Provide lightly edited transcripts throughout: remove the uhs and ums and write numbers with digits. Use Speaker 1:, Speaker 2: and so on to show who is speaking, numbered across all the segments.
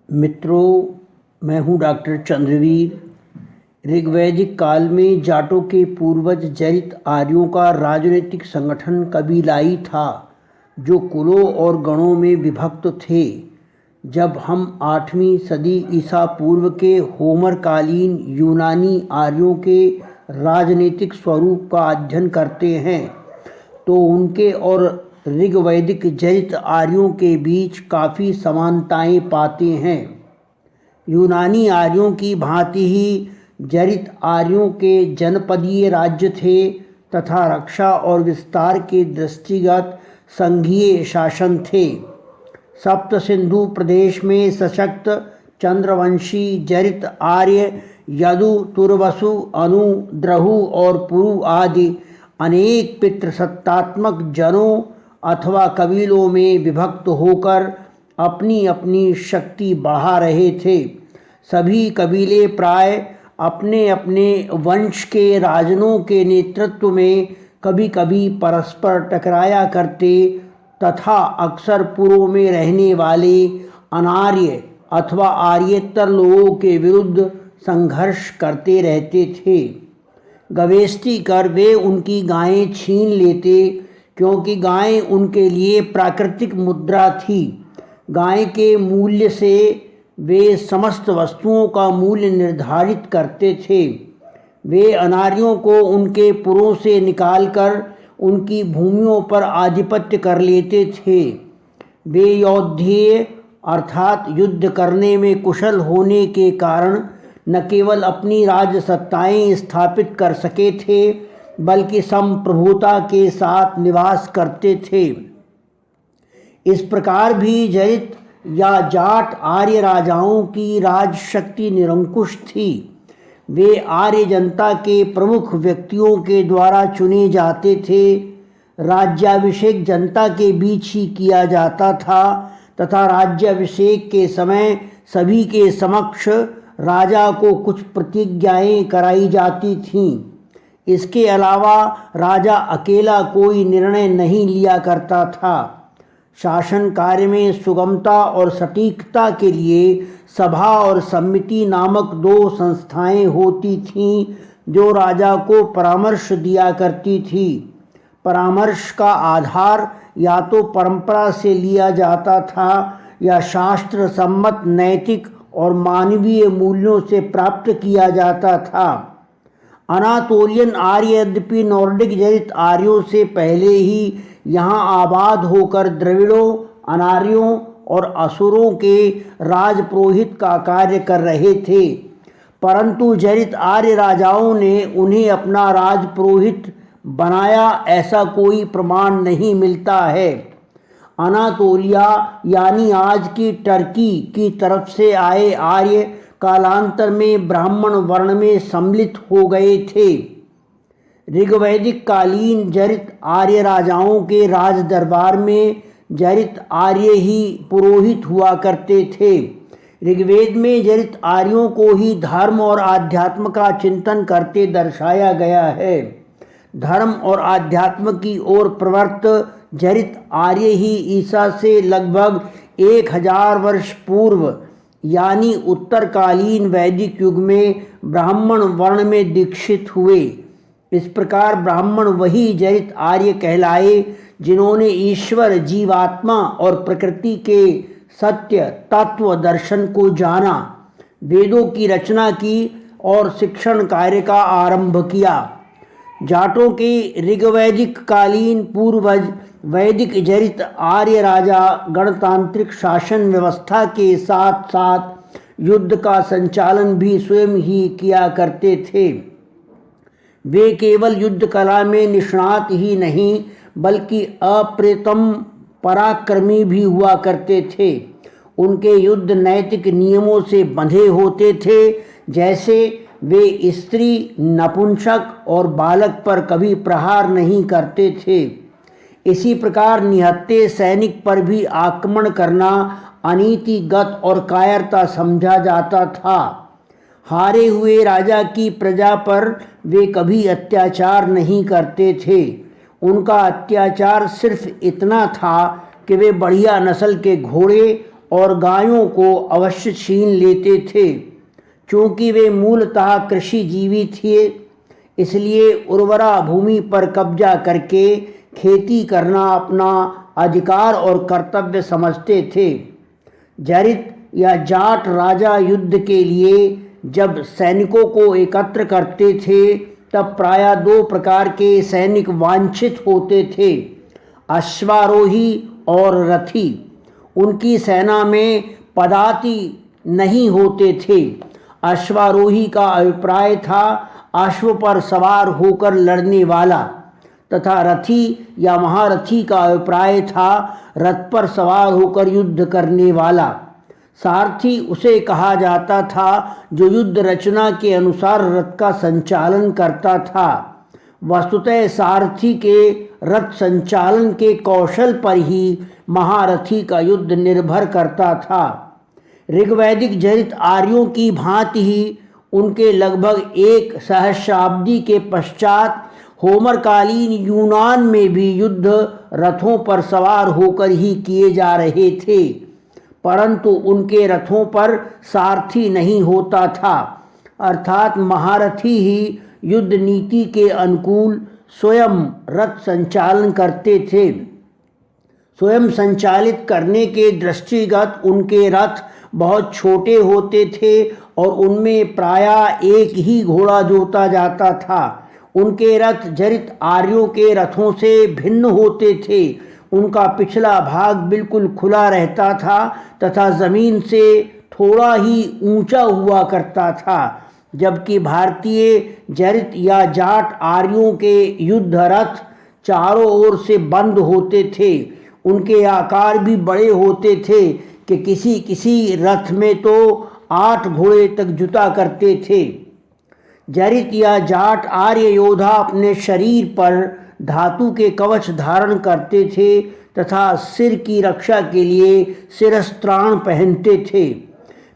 Speaker 1: मित्रों, मैं हूँ डॉक्टर चंद्रवीर। ऋग्वैदिक काल में जाटों के पूर्वज जरित आर्यों का राजनीतिक संगठन कबीलाई था जो कुलों और गणों में विभक्त थे। जब हम 8वीं सदी ईसा पूर्व के होमर कालीन यूनानी आर्यों के राजनीतिक स्वरूप का अध्ययन करते हैं तो उनके और ऋग्वैदिक जरित आर्यों के बीच काफ़ी समानताएं पाते हैं। यूनानी आर्यों की भांति ही जरित आर्यों के जनपदीय राज्य थे तथा रक्षा और विस्तार के दृष्टिगत संघीय शासन थे। सप्त सिंधु प्रदेश में सशक्त चंद्रवंशी जरित आर्य यदु, तुर्वसु, अनु, द्रहु और पुरु आदि अनेक पितृसत्तात्मक जनों अथवा कबीलों में विभक्त होकर अपनी अपनी शक्ति बढ़ा रहे थे। सभी कबीले प्राय अपने अपने वंश के राजनों के नेतृत्व में कभी कभी परस्पर टकराया करते तथा अक्सर पूर्व में रहने वाले अनार्य अथवा आर्येतर लोगों के विरुद्ध संघर्ष करते रहते थे। गवेष्टि कर वे उनकी गायें छीन लेते क्योंकि गायें उनके लिए प्राकृतिक मुद्रा थी। गाय के मूल्य से वे समस्त वस्तुओं का मूल्य निर्धारित करते थे। वे अनार्यों को उनके पुरों से निकालकर उनकी भूमियों पर आधिपत्य कर लेते थे। वे योद्धेय अर्थात युद्ध करने में कुशल होने के कारण न केवल अपनी राजसत्ताएं स्थापित कर सके थे बल्कि संप्रभुता के साथ निवास करते थे। इस प्रकार भी जरित या जाट आर्य राजाओं की राजशक्ति निरंकुश थी। वे आर्य जनता के प्रमुख व्यक्तियों के द्वारा चुने जाते थे। राज्याभिषेक जनता के बीच ही किया जाता था तथा राज्याभिषेक के समय सभी के समक्ष राजा को कुछ प्रतिज्ञाएं कराई जाती थीं। इसके अलावा राजा अकेला कोई निर्णय नहीं लिया करता था। शासन कार्य में सुगमता और सटीकता के लिए सभा और समिति नामक 2 संस्थाएं होती थीं जो राजा को परामर्श दिया करती थी। परामर्श का आधार या तो परंपरा से लिया जाता था या शास्त्र सम्मत नैतिक और मानवीय मूल्यों से प्राप्त किया जाता था। अनातोलियन आर्य यद्यपि नॉर्डिक जरित आर्यों से पहले ही यहाँ आबाद होकर द्रविड़ों, अनार्यों और असुरों के राजपुरोहित का कार्य कर रहे थे, परंतु जरित आर्य राजाओं ने उन्हें अपना राजपुरोहित बनाया ऐसा कोई प्रमाण नहीं मिलता है। अनातोलिया यानी आज की टर्की की तरफ से आए आर्य कालांतर में ब्राह्मण वर्ण में सम्मिलित हो गए थे। ऋग्वैदिक कालीन जरित आर्य राजाओं के राज दरबार में जरित आर्य ही पुरोहित हुआ करते थे। ऋग्वेद में जरित आर्यों को ही धर्म और आध्यात्म का चिंतन करते दर्शाया गया है। धर्म और आध्यात्म की ओर प्रवृत्त जरित आर्य ही ईसा से लगभग 1000 वर्ष पूर्व यानी उत्तरकालीन वैदिक युग में ब्राह्मण वर्ण में दीक्षित हुए। इस प्रकार ब्राह्मण वही जरित आर्य कहलाए जिन्होंने ईश्वर, जीवात्मा और प्रकृति के सत्य तत्व दर्शन को जाना, वेदों की रचना की और शिक्षण कार्य का आरंभ किया। जाटों के ऋग्वैदिक कालीन पूर्वज वैदिक जरित आर्य राजा गणतांत्रिक शासन व्यवस्था के साथ साथ युद्ध का संचालन भी स्वयं ही किया करते थे। वे केवल युद्ध कला में निष्णात ही नहीं बल्कि अप्रतिम पराक्रमी भी हुआ करते थे। उनके युद्ध नैतिक नियमों से बंधे होते थे, जैसे वे स्त्री, नपुंसक और बालक पर कभी प्रहार नहीं करते थे। इसी प्रकार निहत्थे सैनिक पर भी आक्रमण करना अनीतिगत और कायरता समझा जाता था। हारे हुए राजा की प्रजा पर वे कभी अत्याचार नहीं करते थे। उनका अत्याचार सिर्फ इतना था कि वे बढ़िया नस्ल के घोड़े और गायों को अवश्य छीन लेते थे। चूँकि वे मूलतः कृषिजीवी थे, इसलिए उर्वरा भूमि पर कब्जा करके खेती करना अपना अधिकार और कर्तव्य समझते थे। जरित या जाट राजा युद्ध के लिए जब सैनिकों को एकत्र करते थे तब प्रायः दो प्रकार के सैनिक वांछित होते थे, अश्वारोही और रथी। उनकी सेना में पदाति नहीं होते थे। अश्वारोही का अभिप्राय था अश्व पर सवार होकर लड़ने वाला, तथा रथी या महारथी का अभिप्राय था रथ पर सवार होकर युद्ध करने वाला। सारथी उसे कहा जाता था जो युद्ध रचना के अनुसार रथ का संचालन करता था। वस्तुतः सारथी के रथ संचालन के कौशल पर ही महारथी का युद्ध निर्भर करता था। ऋग्वैदिक जरित आर्यों की भांति ही उनके लगभग एक सहस्राब्दी के पश्चात होमरकालीन यूनान में भी युद्ध रथों पर सवार होकर ही किए जा रहे थे, परंतु उनके रथों पर सारथी नहीं होता था, अर्थात महारथी ही युद्ध नीति के अनुकूल स्वयं रथ संचालन करते थे। स्वयं संचालित करने के दृष्टिगत उनके रथ बहुत छोटे होते थे और उनमें प्रायः एक ही घोड़ा जोता जाता था। उनके रथ जरित आर्यों के रथों से भिन्न होते थे। उनका पिछला भाग बिल्कुल खुला रहता था तथा जमीन से थोड़ा ही ऊंचा हुआ करता था, जबकि भारतीय जरित या जाट आर्यों के युद्ध रथ चारों ओर से बंद होते थे। उनके आकार भी बड़े होते थे कि किसी किसी रथ में तो 8 घोड़े तक जुता करते थे। जरित या जाट आर्य योद्धा अपने शरीर पर धातु के कवच धारण करते थे तथा सिर की रक्षा के लिए शिरस्त्राण पहनते थे।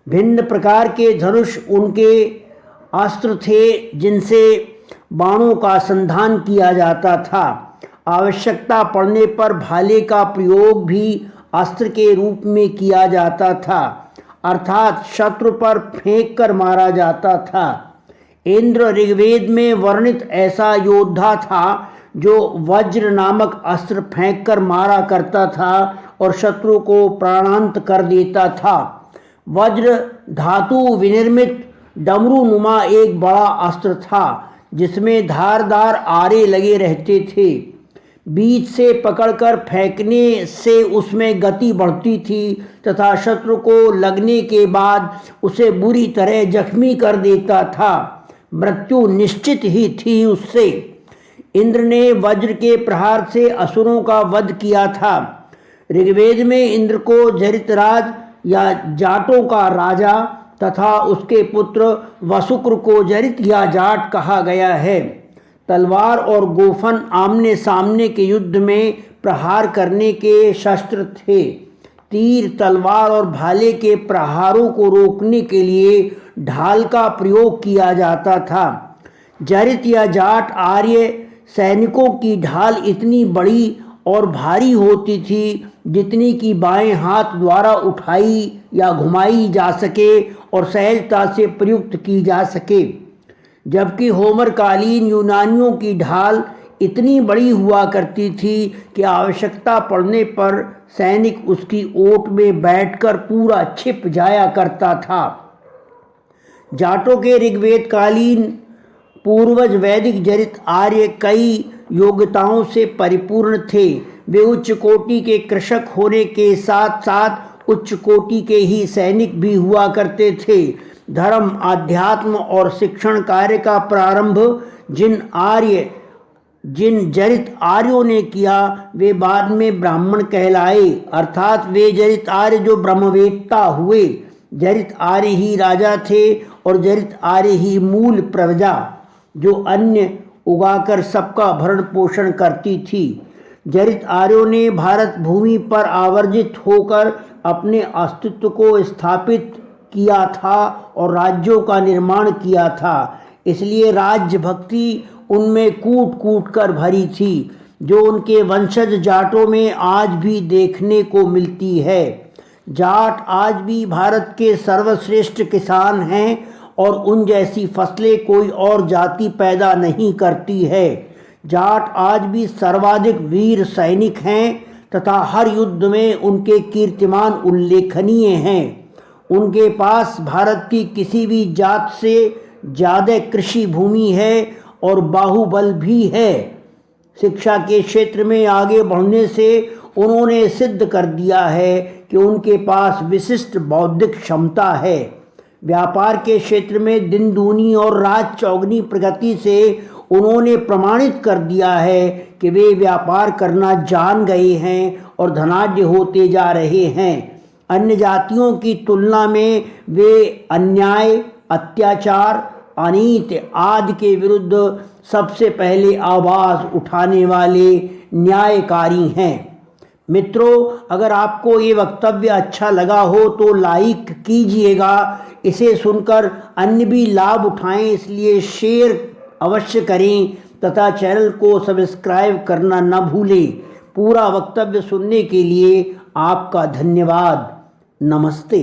Speaker 1: भिन्न प्रकार के धनुष उनके अस्त्र थे जिनसे बाणों का संधान किया जाता था। आवश्यकता पड़ने पर भाले का प्रयोग भी अस्त्र के रूप में किया जाता था, अर्थात शत्रु पर फेंक कर मारा जाता था। इंद्र ऋग्वेद में वर्णित ऐसा योद्धा था जो वज्र नामक अस्त्र फेंक कर मारा करता था और शत्रु को प्राणांत कर देता था। वज्र धातु विनिर्मित डमरू नुमा एक बड़ा अस्त्र था जिसमें धारदार आरे लगे रहते थे। बीच से पकड़कर फेंकने से उसमें गति बढ़ती थी तथा शत्रु को लगने के बाद उसे बुरी तरह जख्मी कर देता था। मृत्यु निश्चित ही थी उससे। इंद्र ने वज्र के प्रहार से असुरों का वध किया था। ऋग्वेद में इंद्र को जरितराज या जाटों का राजा तथा उसके पुत्र वसुक्र को जरित या जाट कहा गया है। तलवार और गोफन आमने सामने के युद्ध में प्रहार करने के शस्त्र थे। तीर, तलवार और भाले के प्रहारों को रोकने के लिए ढाल का प्रयोग किया जाता था। जरित या जाट आर्य सैनिकों की ढाल इतनी बड़ी और भारी होती थी जितनी कि बाएं हाथ द्वारा उठाई या घुमाई जा सके और सहजता से प्रयुक्त की जा सके, जबकि होमरकालीन यूनानियों की ढाल इतनी बड़ी हुआ करती थी कि आवश्यकता पड़ने पर सैनिक उसकी ओट में बैठकर पूरा छिप जाया करता था। जाटों के ऋग्वेद कालीन पूर्वज वैदिक जरित आर्य कई योग्यताओं से परिपूर्ण थे। वे उच्च कोटि के कृषक होने के साथ साथ उच्च कोटि के ही सैनिक भी हुआ करते थे। धर्म, आध्यात्म और शिक्षण कार्य का प्रारंभ जिन जरित आर्यों ने किया वे बाद में ब्राह्मण कहलाए, अर्थात वे जरित आर्य जो ब्रह्मवेत्ता हुए। जरित आर्य ही राजा थे और जरित आर्य ही मूल प्रजा जो अन्न उगाकर सबका भरण पोषण करती थी। जरित आर्यों ने भारत भूमि पर आवर्जित होकर अपने अस्तित्व को स्थापित किया था और राज्यों का निर्माण किया था, इसलिए राज्य भक्ति उनमें कूट कूट कर भरी थी, जो उनके वंशज जाटों में आज भी देखने को मिलती है। जाट आज भी भारत के सर्वश्रेष्ठ किसान हैं और उन जैसी फसलें कोई और जाति पैदा नहीं करती है। जाट आज भी सर्वाधिक वीर सैनिक हैं तथा हर युद्ध में उनके कीर्तिमान उल्लेखनीय हैं। उनके पास भारत की किसी भी जात से ज़्यादा कृषि भूमि है और बाहुबल भी है। शिक्षा के क्षेत्र में आगे बढ़ने से उन्होंने सिद्ध कर दिया है कि उनके पास विशिष्ट बौद्धिक क्षमता है। व्यापार के क्षेत्र में दिन दूनी और रात चौगनी प्रगति से उन्होंने प्रमाणित कर दिया है कि वे व्यापार करना जान गए हैं और धनाढ्य होते जा रहे हैं। अन्य जातियों की तुलना में वे अन्याय, अत्याचार, अनीति आदि के विरुद्ध सबसे पहले आवाज़ उठाने वाले न्यायकारी हैं। मित्रों, अगर आपको ये वक्तव्य अच्छा लगा हो तो लाइक कीजिएगा। इसे सुनकर अन्य भी लाभ उठाएं, इसलिए शेयर अवश्य करें तथा चैनल को सब्सक्राइब करना न भूलें। पूरा वक्तव्य सुनने के लिए आपका धन्यवाद। नमस्ते।